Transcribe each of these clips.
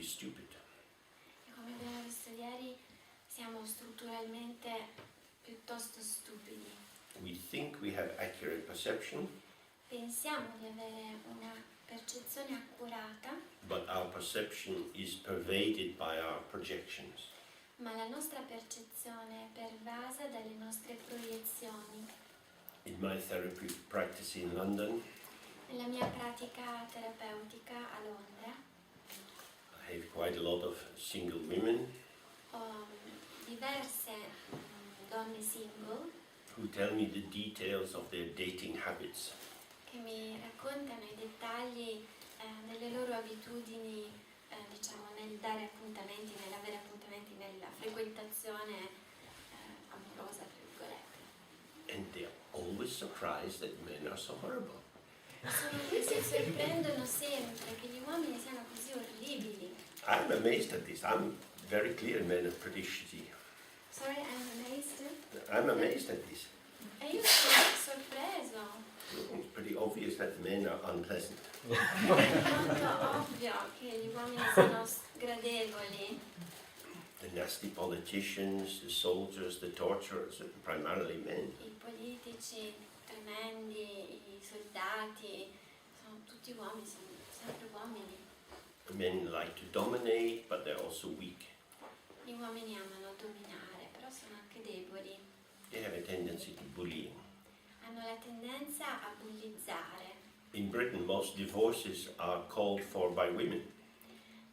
stupid. E come abbiamo visto ieri, siamo strutturalmente piuttosto stupidi. We think we have accurate perception, Pensiamo di avere una percezione accurata, but our perception is pervaded by our projections. ma la nostra percezione è pervasa dalle nostre proiezioni. In my therapy practice in London, Nella mia pratica terapeutica a Londra I have quite a lot of single women ho diverse donne single who tell me the details of their dating habits. che mi raccontano i dettagli delle loro abitudini, diciamo, nel dare appuntamenti, nell'avere appuntamenti, nella frequentazione amorosa, tra virgolette. And they are always surprised that men are so horrible. Si sorprendono sempre che gli uomini siano così orribili. I'm amazed at this. I'm very clear men are pretty shitty. Sorry, I'm amazed. I'm amazed at this. E io sono sorpreso. It's pretty obvious that men are unpleasant. È molto ovvio che gli uomini siano sgradevoli. The nasty politicians, the soldiers, the torturers, primarily men. I politici tremendi, i soldati, sono tutti uomini, sono sempre uomini. Men like to dominate, but they're also weak. Gli uomini amano dominare, però sono anche deboli. They have a tendency to bullying. Hanno la tendenza a bullizzare. In Britain, most divorces are called for by women.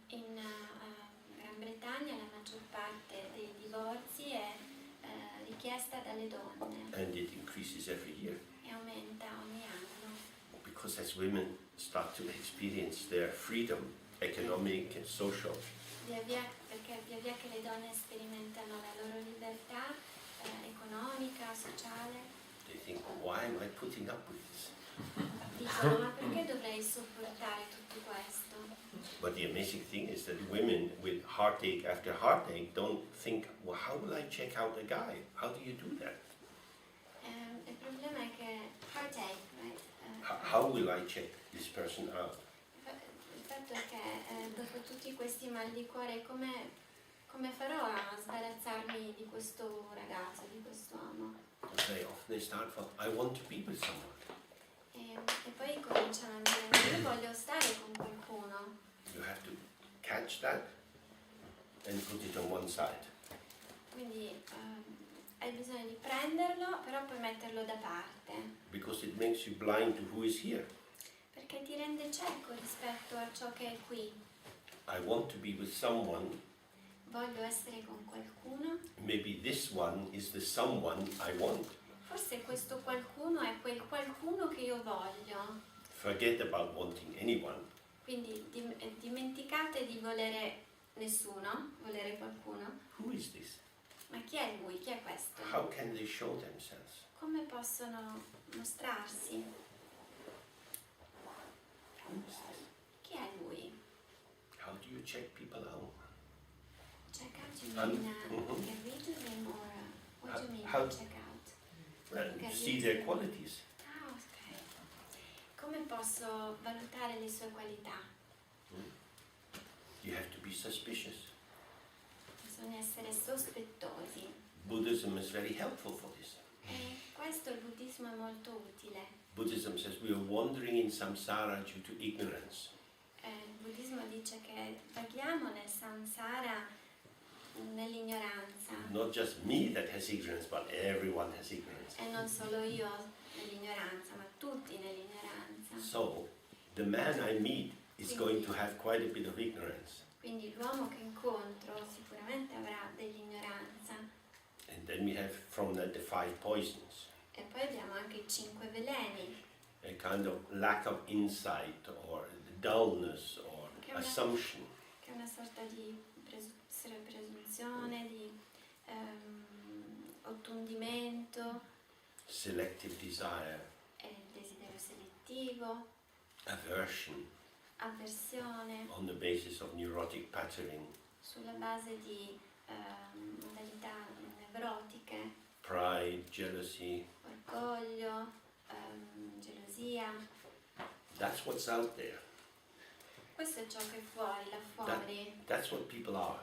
In Gran Bretagna la maggior parte dei divorzi è richiesta dalle donne And it increases every year. e aumenta ogni anno. Because as women start to experience their freedom, economic and social, Perché via via che le donne sperimentano la loro libertà economica, sociale, they think, why am I putting up with this? dicono ma perché dovrei sopportare tutto questo? But the amazing thing is that women with heartache after heartache don't think, well, how will I check out a guy? How do you do that? Il problema è che heartache, right? How will I check this person out? Il fatto è che dopo tutti questi mal di cuore come farò a sbarazzarmi di questo ragazzo, di quest'uomo? They start from, I want to be with someone. E poi cominciano a dire, io voglio stare con qualcuno. You have to catch that and put it on one side. Quindi hai bisogno di prenderlo, però poi metterlo da parte. Because it makes you blind to who is here. Perché ti rende cieco rispetto a ciò che è qui. I want to be with someone. Voglio essere con qualcuno. Maybe this one is the someone I want. Forse questo qualcuno è quel qualcuno che io voglio. Forget about wanting anyone. Quindi dimenticate di volere nessuno, volere qualcuno. Who is this? Ma chi è lui? Chi è questo? How can they show themselves? Come possono mostrarsi? Who is this? Chi è lui? How do you check people out? Check out, you mean get rid of him, or what do you mean How- check out? See their qualities. Ah, ok. Come posso valutare le sue qualità? You have to be suspicious. Bisogna essere sospettosi. Buddhism is very helpful for this. E questo il buddismo è molto utile. Buddhism says we are wandering in samsara due to ignorance. Il buddismo dice che vaghiamo nel samsara nell'ignoranza. Not just me that has ignorance, but everyone has ignorance. E non solo io nell'ignoranza, ma tutti nell'ignoranza. So, the man I meet is going to have quite a bit of ignorance. Quindi l'uomo che incontro sicuramente avrà dell'ignoranza. And then we have from that the 5 poisons. E poi abbiamo anche i 5 veleni. A kind of lack of insight or dullness or assumption. Che è una sorta di presunzione, di ottundimento, Selective desire, desiderio selettivo, aversion avversione, on the basis of neurotic patterning, sulla base di modalità nevrotiche, pride, jealousy. orgoglio, gelosia. That's what's out there. Questo è ciò che è fuori, là fuori. That's what people are.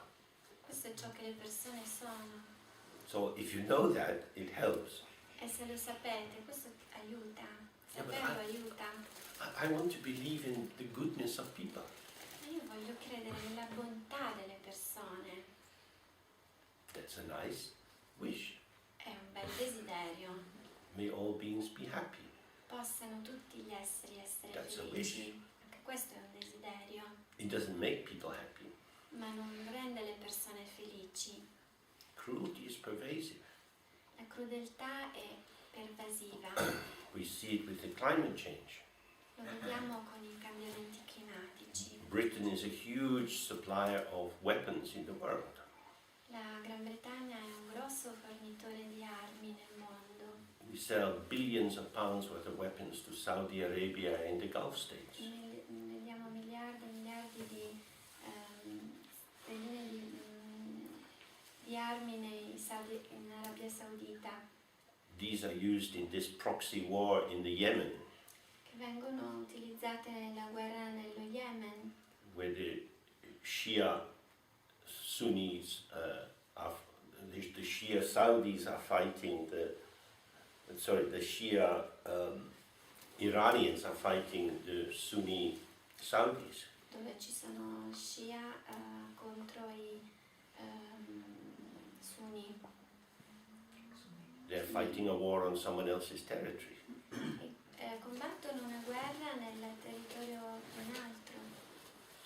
Questo è ciò che le persone sono. So if you know that, it helps. E se lo sapete, questo aiuta. Yeah, but Saperlo aiuta. I want to believe in the goodness of people. Ma io voglio credere nella bontà delle persone. That's a nice wish. È un bel desiderio. May all beings be happy. Possano tutti gli esseri essere That's a felici. Anche questo è un desiderio. It doesn't make people happy. Ma non rende le persone felici. Cruelty is pervasive. La crudeltà è pervasiva. We see it with the climate change. Lo vediamo con i cambiamenti climatici. Britain is a huge supplier of weapons in the world. La Gran Bretagna è un grosso fornitore di armi nel mondo. We sell billions of pounds worth of weapons to Saudi Arabia and the Gulf states. Vendiamo miliardi e miliardi di stelline di armi in Arabia Saudita, These are used in this proxy war in the Yemen, che vengono utilizzate nella guerra nello Yemen, where the Shia Sunnis the Shia Saudis are fighting the Shia Iranians are fighting the Sunni Saudis. dove ci sono Shia contro i Sunni. They're fighting a war on someone else's territory. Combattono una guerra nel territorio di un altro.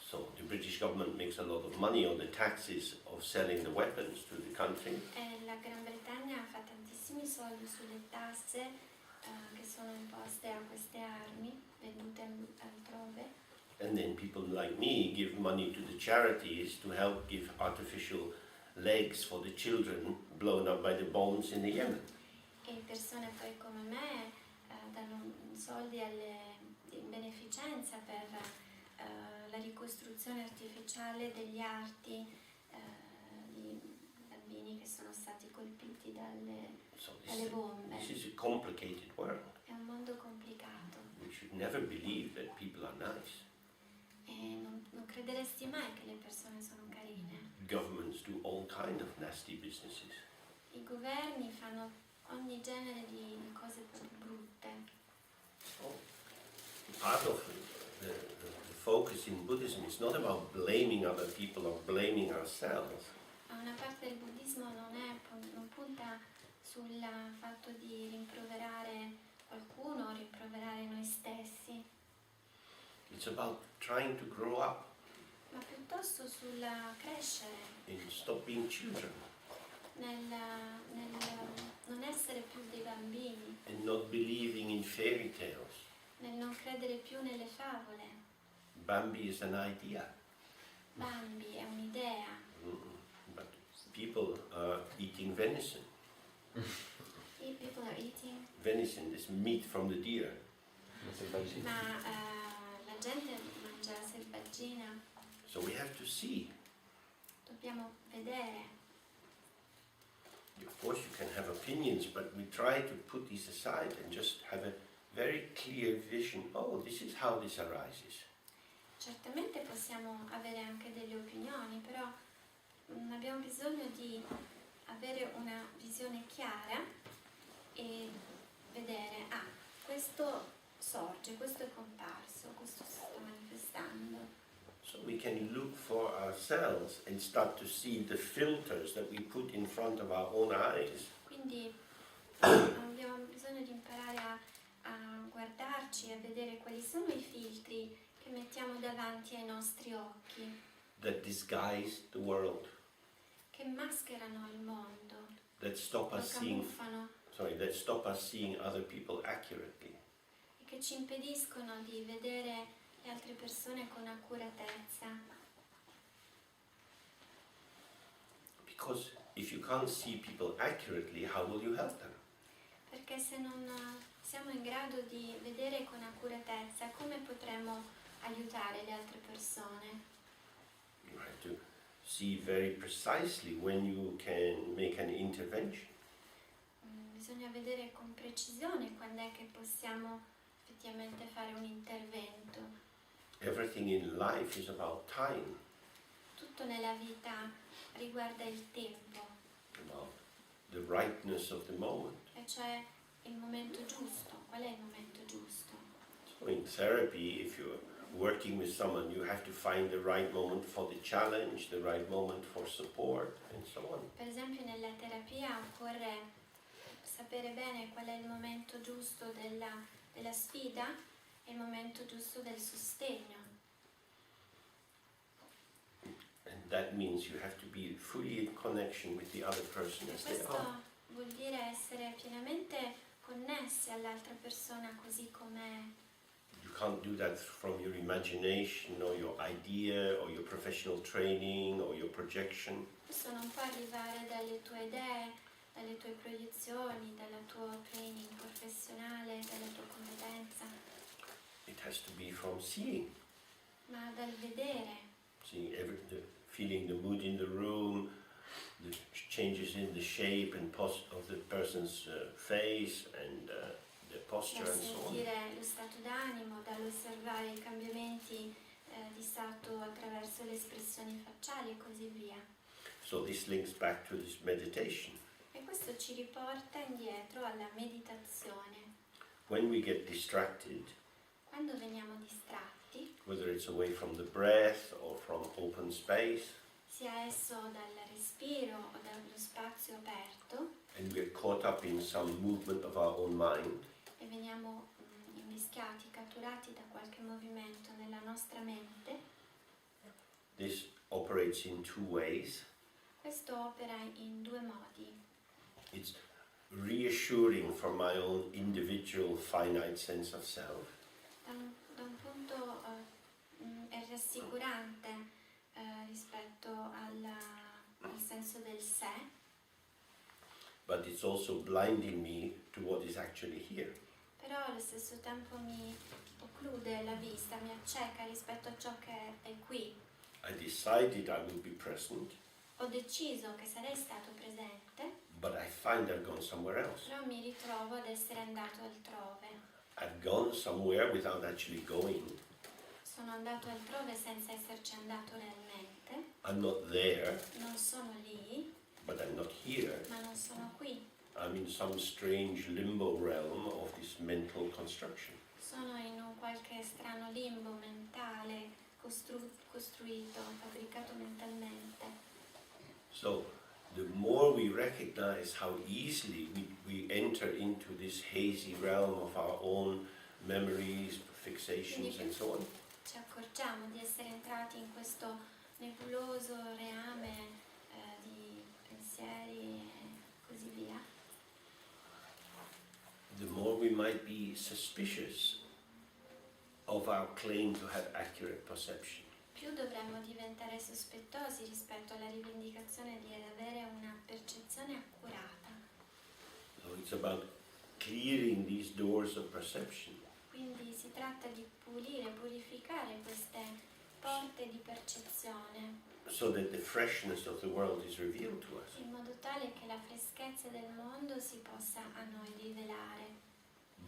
So the British government makes a lot of money on the taxes of selling the weapons to the country. E la Gran Bretagna fa tantissimi soldi sulle tasse che sono imposte a queste armi vendute altrove. And then people like me give money to the charities to help give artificial legs for the children blown up by the bombs in the Yemen. E persone poi come me danno soldi in beneficenza per la ricostruzione artificiale degli arti di bambini che sono stati colpiti dalle bombe. This is a complicated world. È un mondo complicato. We should never believe that people are nice. E non crederesti mai che le persone sono carine. Governments do all kind of nasty businesses. I governi fanno ogni genere di cose brutte. So, part of the focus in Buddhism is not about blaming other people or blaming ourselves. Una parte del buddismo non punta sul fatto di rimproverare qualcuno o rimproverare noi stessi, It's about trying to grow up ma piuttosto sul crescere, and stop being children nel non essere più dei bambini, and not believing in fairy tales. nel non credere più nelle favole. Bambi is an idea, Bambi è un'idea, but people are eating venison. people are eating, Venison is meat from the deer. ma la gente mangia selvaggina, So we have to see. dobbiamo vedere. Of course you can have opinions, but we try to put these aside and just have a very clear vision. Oh, this is how this arises. Certamente possiamo avere anche delle opinioni, però abbiamo bisogno di avere una visione chiara e vedere, questo sorge, questo è comparso, questo si sta manifestando. So we can look for ourselves and start to see the filters that we put in front of our own eyes. Quindi abbiamo bisogno di imparare a guardarci e a vedere quali sono i filtri che mettiamo davanti ai nostri occhi, That disguise the world, che mascherano il mondo, that stop lo us seeing, camuffano that stop us seeing other people accurately. e che ci impediscono di vedere le altre persone con accuratezza. Because if you can't see people accurately, how will you help them? Perché se non siamo in grado di vedere con accuratezza, come potremo aiutare le altre persone? You have to see very precisely when you can make an intervention. Bisogna vedere con precisione quando è che possiamo effettivamente fare un intervento. Everything in life is about time. Tutto nella della vita riguarda il tempo, about the rightness of the moment. e cioè il momento giusto. Qual è il momento giusto? So in therapy, if you're working with someone, you have to find the right moment for the challenge, the right moment for support, and so on. Per esempio nella terapia occorre sapere bene qual è il momento giusto della sfida e il momento giusto del sostegno. And that means you have to be fully in connection with the other person E as they questo are. vuol dire essere pienamente connessi all'altra persona così com'è. You can't do that from your imagination or your idea or your professional training or your projection. Questo non può arrivare dalle tue idee, dalle tue proiezioni, dal tuo training professionale, dalla tua competenza, It has to be from seeing. ma dal vedere. Seeing feeling the mood in the room, the changes in the shape and of the person's face and the posture Da and so on. sentire lo stato d'animo, dall'osservare i cambiamenti di stato attraverso le espressioni facciali e così via. So this links back to this meditation. E questo ci riporta indietro alla meditazione. When we get distracted, Quando veniamo distratti, whether it's away from the breath or from open space, sia esso dal respiro o dallo spazio aperto, and we're caught up in some movement of our own mind, e veniamo invischiati, catturati da qualche movimento nella nostra mente, this operates in two ways. questo opera in due modi. It's reassuring for my own individual finite sense of self, Da un punto è rassicurante rispetto al senso del sé, but it's also blinding me to what is actually here. però allo stesso tempo mi occlude la vista, mi acceca rispetto a ciò che è qui. I decided I will be present, Ho deciso che sarei stato presente, but I find I've gone somewhere else. però mi ritrovo ad essere andato altrove. I've gone somewhere without actually going. Sono andato altrove senza esserci andato realmente. I'm not there, Non sono lì, but I'm not here. ma non sono qui. I'm in some strange limbo realm of this mental construction. Sono in un qualche strano limbo mentale costruito, fabbricato mentalmente. So the more we recognize how easily we enter into this hazy realm of our own memories, fixations and so on, Ci accorgiamo di essere entrati in questo nebuloso reame di pensieri e così via, the more we might be suspicious of our claim to have accurate perception. più dovremmo diventare sospettosi rispetto alla rivendicazione di avere una percezione accurata. So it's about clearing these doors of perception Quindi si tratta di purificare queste porte di percezione, so that the freshness of the world is revealed to us. in modo tale che la freschezza del mondo si possa a noi rivelare.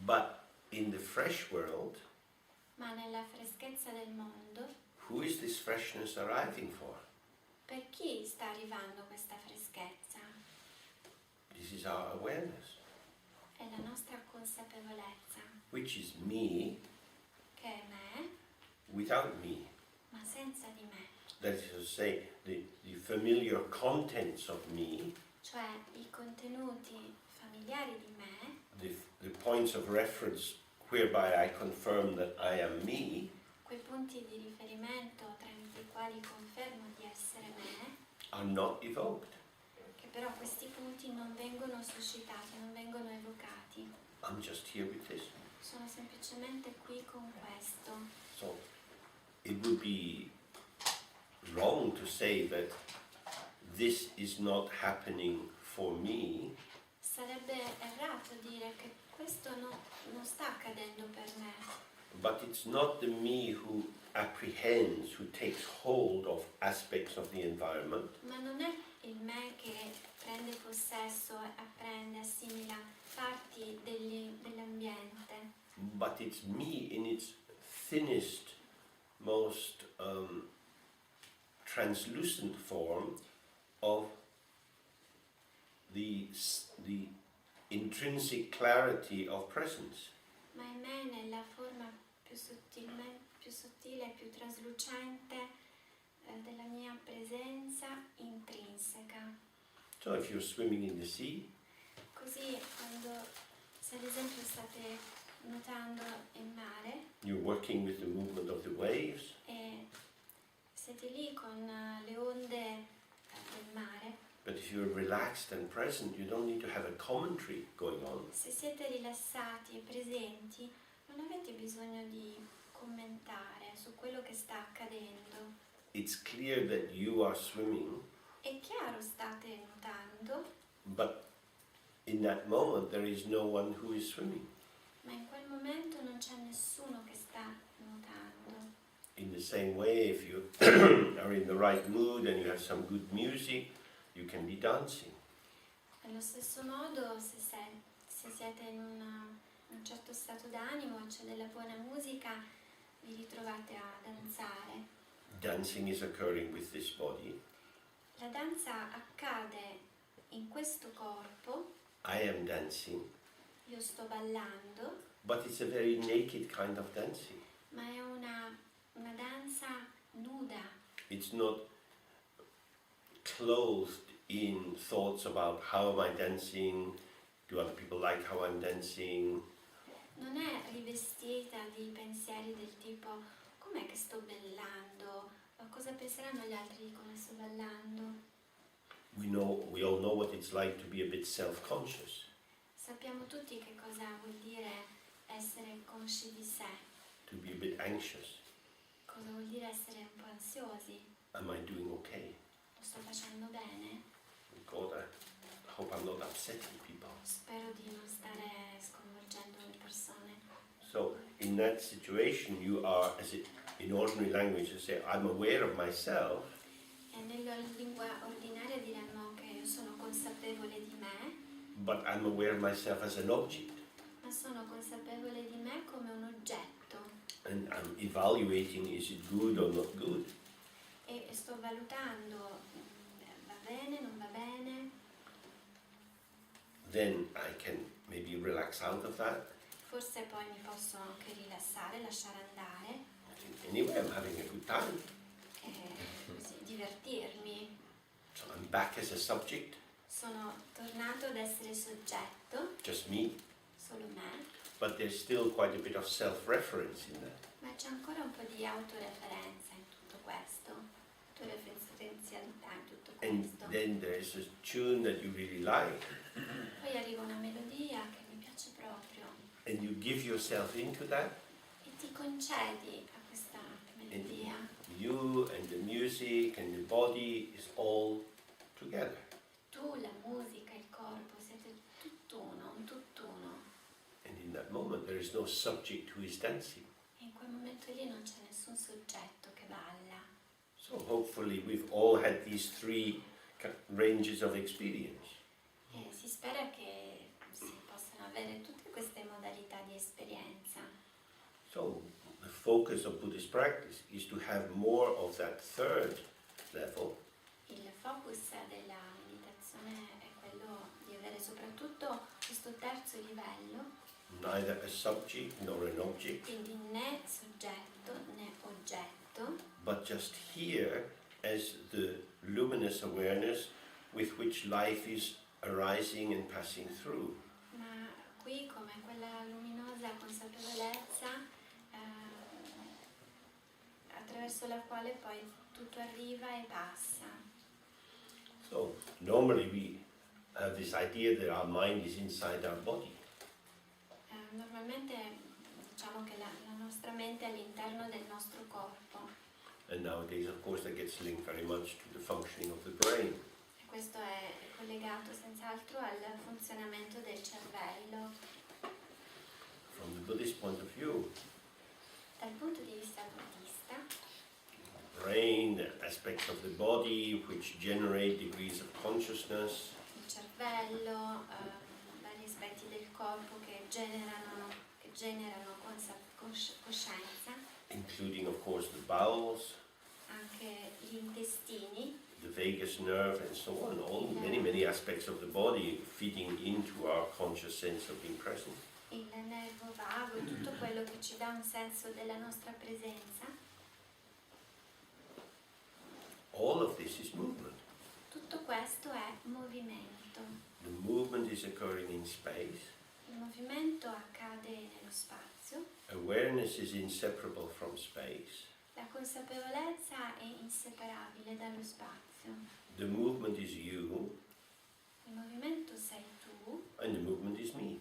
But in the fresh world, Ma nella freschezza del mondo, who is this freshness arriving for? per chi sta arrivando questa freschezza? This is our awareness, È la nostra consapevolezza, which is me che è me, without me. ma senza di me. That is to say, the familiar contents of me, Cioè i contenuti familiari di me, the points of reference whereby I confirm that I am me, quei punti di riferimento tramite i quali confermo di essere me, are not evoked. che però questi punti non vengono suscitati, non vengono evocati. I'm just here with this. Sono semplicemente qui con questo. So it would be wrong to say that this is not happening for me, Sarebbe errato dire che questo non sta accadendo per me, but it's not the me who apprehends, who takes hold of aspects of the environment, ma non è il me che prende possesso, apprende, assimila parti dell'ambiente, but it's me in its thinnest, most translucent form of the intrinsic clarity of presence. Ma in me nella forma più sottile e più traslucente della mia presenza intrinseca. So if you're swimming in the sea, Così quando, se ad esempio state nuotando in mare you're working with the movement of the waves, e siete lì con le onde del mare, but if you're relaxed and present, you don't need to have a commentary going on. se siete rilassati e presenti non avete bisogno di commentare su quello che sta accadendo. It's clear that you are swimming, È chiaro, state nuotando, but in that moment there is no one who is swimming. ma in quel momento non c'è nessuno che sta nuotando. In the same way, if you are in the right mood and you have some good music, you can be dancing. Allo stesso modo, se siete in un certo stato d'animo e c'è della buona musica, vi ritrovate a danzare. Dancing is occurring with this body. La danza accade in questo corpo, I am dancing, io sto ballando, but it's a very naked kind of dancing. ma è una danza nuda. It's not clothed in thoughts about how am I dancing, do other people like how I'm dancing. Non è rivestita di pensieri del tipo com'è che sto ballando, cosa penseranno gli altri di come sto ballando. We all know what it's like to be a bit self-conscious, Sappiamo tutti che cosa vuol dire essere consci di sé, to be a bit anxious. cosa vuol dire essere un po' ansiosi. Am I doing okay? Lo sto facendo bene? God, I hope I'm not upsetting people. Spero di non stare sconvolgendo le persone. So in that situation you are, as it in ordinary language you say, I'm aware of myself, E nella lingua ordinaria diremmo che io sono consapevole di me, but I'm aware of myself as an object. ma sono consapevole di me come un oggetto And I'm evaluating, is it good or not good? e sto valutando va bene, non va bene. Then I can maybe relax out of that. Forse poi mi posso anche rilassare, lasciare andare Anyway, I'm having a good time. e così, divertirmi. So I'm back as a subject, Sono tornato ad essere soggetto, just me, solo me, but there's still quite a bit of self-reference in that. ma c'è ancora un po' di autoreferenza in tutto questo, autoreferenzialità in tutto And questo. then there's a tune that you really like, Poi arriva una melodia che mi piace proprio and you give yourself into that, e ti concedi a questa melodia. you and the music and the body is all together. Tu, la musica, il corpo, siete tutt'uno, un tutt'uno. And in that moment there is no subject who is dancing. E in quel momento lì non c'è nessun soggetto che balla. So hopefully we've all had these three ranges of experience. E si spera che si possano avere tutte queste modalità di esperienza. So the focus of Buddhist practice is to have more of that third level, Il focus della meditazione è quello di avere soprattutto questo terzo livello, neither a subject nor an object, quindi né soggetto né oggetto, but just here as the luminous awareness with which life is arising and passing through. ma qui come quella luminosa consapevolezza attraverso la quale poi tutto arriva e passa. So normally we have this idea that our mind is inside our body. Normalmente diciamo che la nostra mente è all'interno del nostro corpo And nowadays, of course, that gets linked very much to the functioning of the brain. e questo è collegato senz'altro al funzionamento del cervello. From the Buddhist point of view, Dal punto di vista buddista, brain, the aspects of the body which generate degrees of consciousness, il cervello, vari aspetti del corpo che generano coscienza, including, of course, the bowels, anche gli intestini, the vagus nerve and so on, all Yeah. many aspects of the body feeding into our conscious sense of being present. il nervo vago, tutto quello che ci dà un senso della nostra presenza. All of this is movement. Tutto questo è movimento. The movement is occurring in space. Il movimento accade nello spazio, Awareness is inseparable from space. la consapevolezza è inseparabile dallo spazio. The movement is you, Il movimento sei tu, and the movement is me.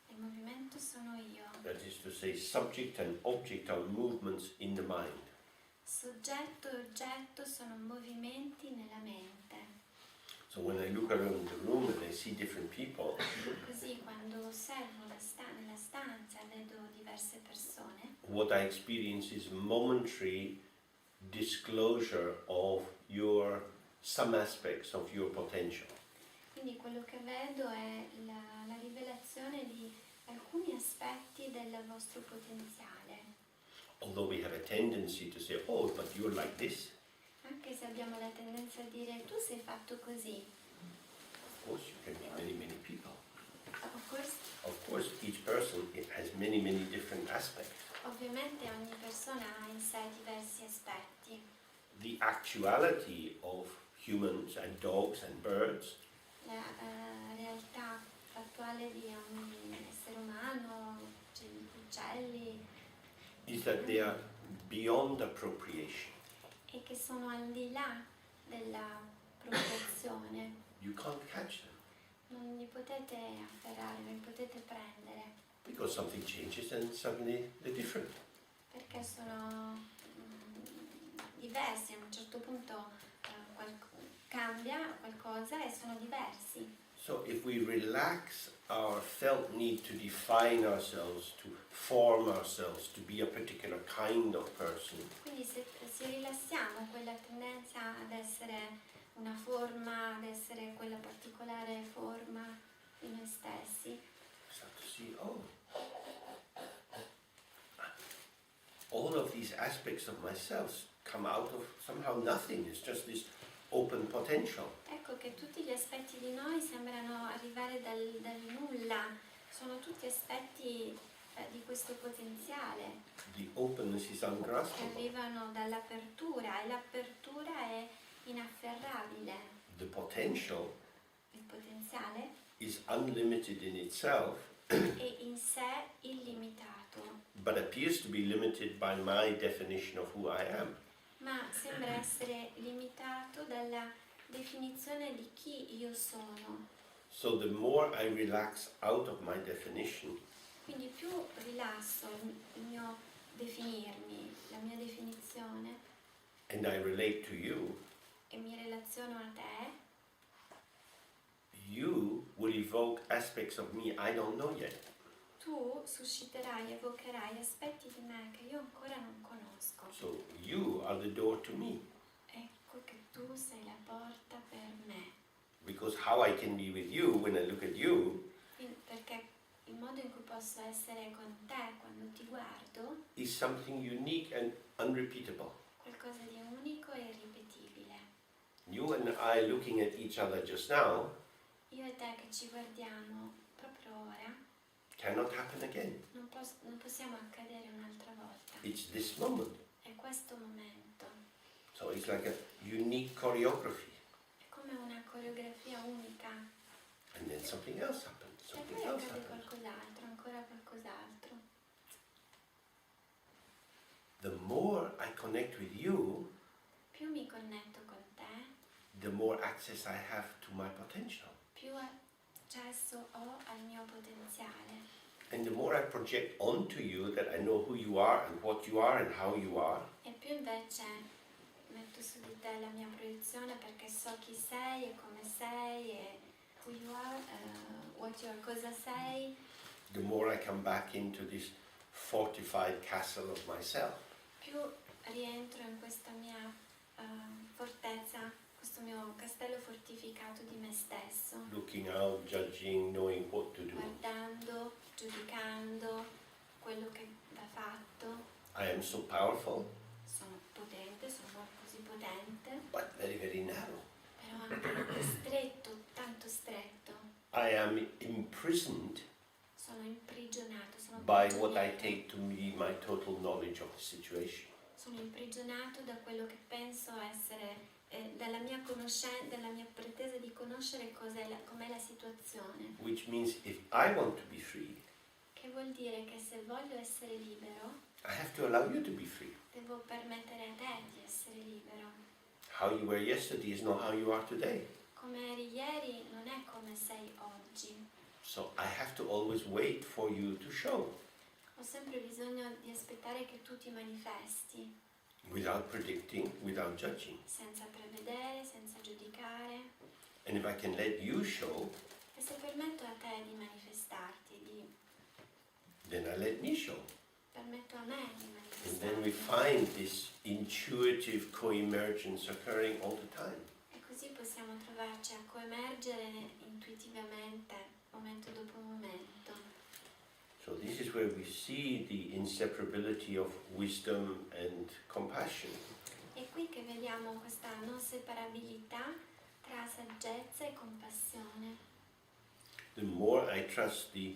il movimento sono io. That is to say, subject and object are movements in the mind. Soggetto e oggetto sono movimenti nella mente. So when I look around the room and I see different people, Così quando osservo nella stanza vedo diverse persone, what I experience is momentary disclosure of some aspects of your potential. quindi quello che vedo è la rivelazione di alcuni aspetti del vostro potenziale. Although we have a tendency to say, oh, but you're like this. Anche se abbiamo la tendenza a dire tu sei fatto così. Of course, you can be many people. Of course, Of course, each person has many different aspects. ovviamente ogni persona ha in sé diversi aspetti. The actuality of humans and dogs and birds La realtà fattuale di ogni essere umano, uccelli, is that they are beyond appropriation. e che sono al di là della proporzione. You can't catch them Non li potete afferrare, non li potete prendere, because something changes and suddenly they're different. perché sono diversi. A un certo punto cambia qualcosa e sono diversi. So if we relax our felt need to define ourselves, to form ourselves, to be a particular kind of person, Quindi se rilassiamo quella tendenza ad essere una forma, ad essere quella particolare forma di noi stessi, start to see, oh, all of these aspects of myself come out of somehow nothing. It's just this open potential. ecco che tutti gli aspetti di noi sembrano arrivare dal nulla, sono tutti aspetti di questo potenziale The openness is che ungraspable. arrivano dall'apertura, e l'apertura è inafferrabile. The potential Il potenziale is unlimited in itself, è in sé illimitato, but appears to be limited by my definition of who I am. ma sembra essere limitato dalla definizione di chi io sono. So the more I relax out of my definition, Quindi più rilasso il mio definirmi, la mia definizione, and I relate to you, e mi relaziono a te, you will evoke aspects of me I don't know yet. tu susciterai, evocherai aspetti di me che io ancora non conosco. So you are the door to me, Ecco che tu sei la porta per me. because how I can be with you when I look at you Perché il modo in cui posso essere con te quando ti guardo, is something unique and unrepeatable. qualcosa di unico e irripetibile. You and I looking at each other just now Io e te che ci guardiamo proprio ora, cannot happen again. non possiamo accadere un'altra volta. It's this moment. È questo momento. So it's like a unique choreography. È come una coreografia unica. And then something else happens. E Something poi else accade happens. qualcos'altro, ancora qualcos'altro. The more I connect with you, Più mi connetto con te, the more access I have to my potential. più accesso ho al mio potenziale. And the more I project onto you that I know who you are and what you are and how you are, E più invece metto su di te la mia proiezione, perché so chi sei e come sei e who you are, what you are, cosa sei, the more I come back into this fortified castle of myself. più rientro in questa mia fortezza, questo mio castello fortificato di me stesso, Looking out, judging, knowing what to do. guardando, giudicando quello che va fatto. I am so powerful. Sono potente, sono così potente, but very, very narrow. però anche stretto, tanto stretto. I am imprisoned Sono imprigionato, sono by what I prigioniero. take to be my total knowledge of the situation. Sono imprigionato da quello che penso essere, dalla mia pretesa di conoscere com'è la situazione. Which means if I want to be free, Che vuol dire che se voglio essere libero, I have to allow you to be free. devo permettere a te di essere libero. How you were yesterday is not how you are today. Come eri ieri non è come sei oggi. So I have to always wait for you to show, Ho sempre bisogno di aspettare che tu ti manifesti, without predicting, without judging. senza prevedere, senza giudicare. And if I can let you show, E se permetto a te di manifestarti, then I let me show. permetto a me di And then we manifestarti. find this intuitive co-emergence occurring all the time. E così possiamo trovarci a coemergere intuitivamente, momento dopo momento. So this is where we see the inseparability of wisdom and compassion. È qui che vediamo questa non separabilità tra saggezza e compassione. The more I trust the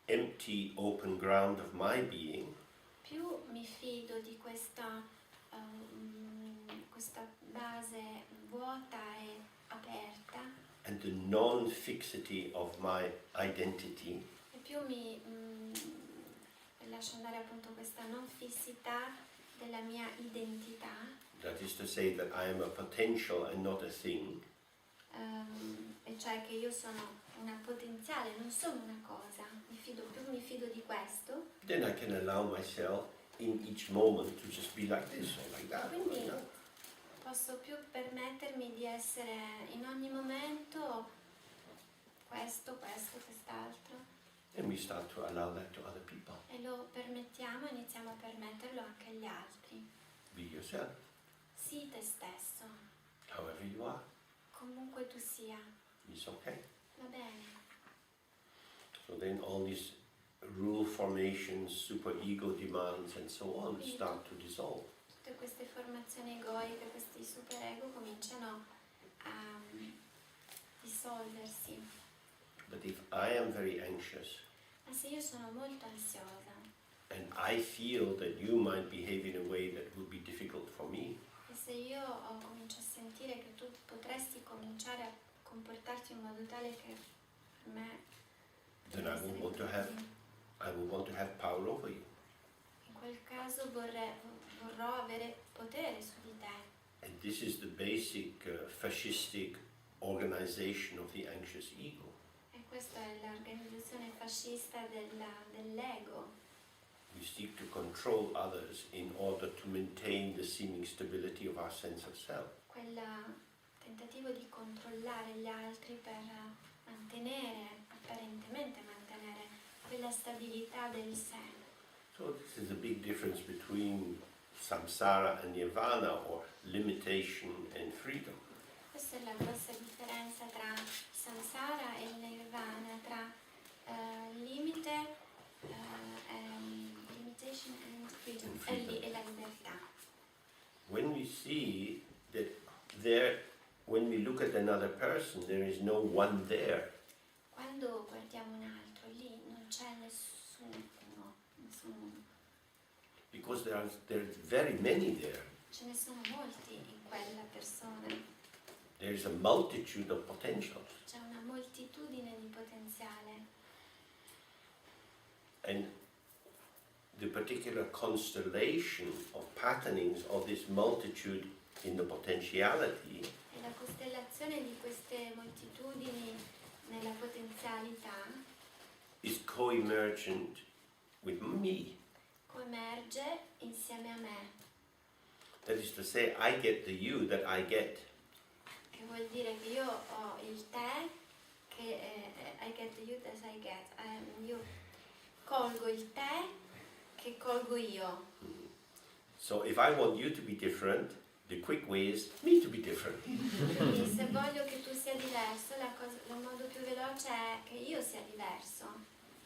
empty, open ground of my being, Più mi fido di questa base vuota e aperta, and the non-fixity of my identity, e più mi lascio andare appunto questa non fissità della mia identità, that is to say that I am a potential and not a thing, e cioè che io sono una potenziale, non sono una cosa. Più mi fido di questo, then I can allow myself in each moment to just be like this or like that. Or like quindi that. posso più permettermi di essere in ogni momento questo, quest'altro, And we start to allow that to other people. e lo permettiamo, iniziamo a permetterlo anche agli altri. Be yourself, Sii te stesso, however you are. comunque tu sia, It's okay. va bene. So then all these rule formations, super ego demands and so on start to dissolve. Tutte queste formazioni egoiche, questi superego cominciano a dissolversi. But if I am very anxious Ma se io sono molto ansiosa and I feel that you might behave in a way that would be difficult for me, e se io comincio a sentire che tu potresti cominciare a comportarti in modo tale che per me then deve I will essere want to così, have power over you. in quel caso vorrò avere potere su di te. And this is the basic fascistic organization of the anxious ego. E questa è l'organizzazione fascista dell'ego. We seek to control others in order to maintain the seeming stability of our sense of self. Quel tentativo di controllare gli altri per apparentemente mantenere quella stabilità del sé. So this is a big difference between samsara and nirvana, or limitation and freedom. Questa è la grossa differenza tra samsara e nirvana, tra limite, limitation and freedom, And freedom. e la libertà. When we see that when we look at another person, there is no one there. Quando guardiamo un altro, lì non c'è nessuno. Because there are very many there. Ce ne sono molti in quella persona. There is a multitude of potentials. C'è una moltitudine di potenziale. And the particular constellation of patternings of this multitude in the potentiality E la costellazione di queste moltitudini nella potenzialità is co-emergent with me. coemerge insieme a me. That is to say, I get the you that I get. Che vuol dire che io ho il te, che I get the you that I get. Io colgo il te che colgo io. So if I want you to be different, the quick way is me to be different. Quindi se voglio che tu sia diverso, il modo più veloce è che io sia diverso.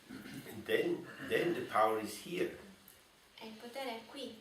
And then the power is here. E il potere è qui.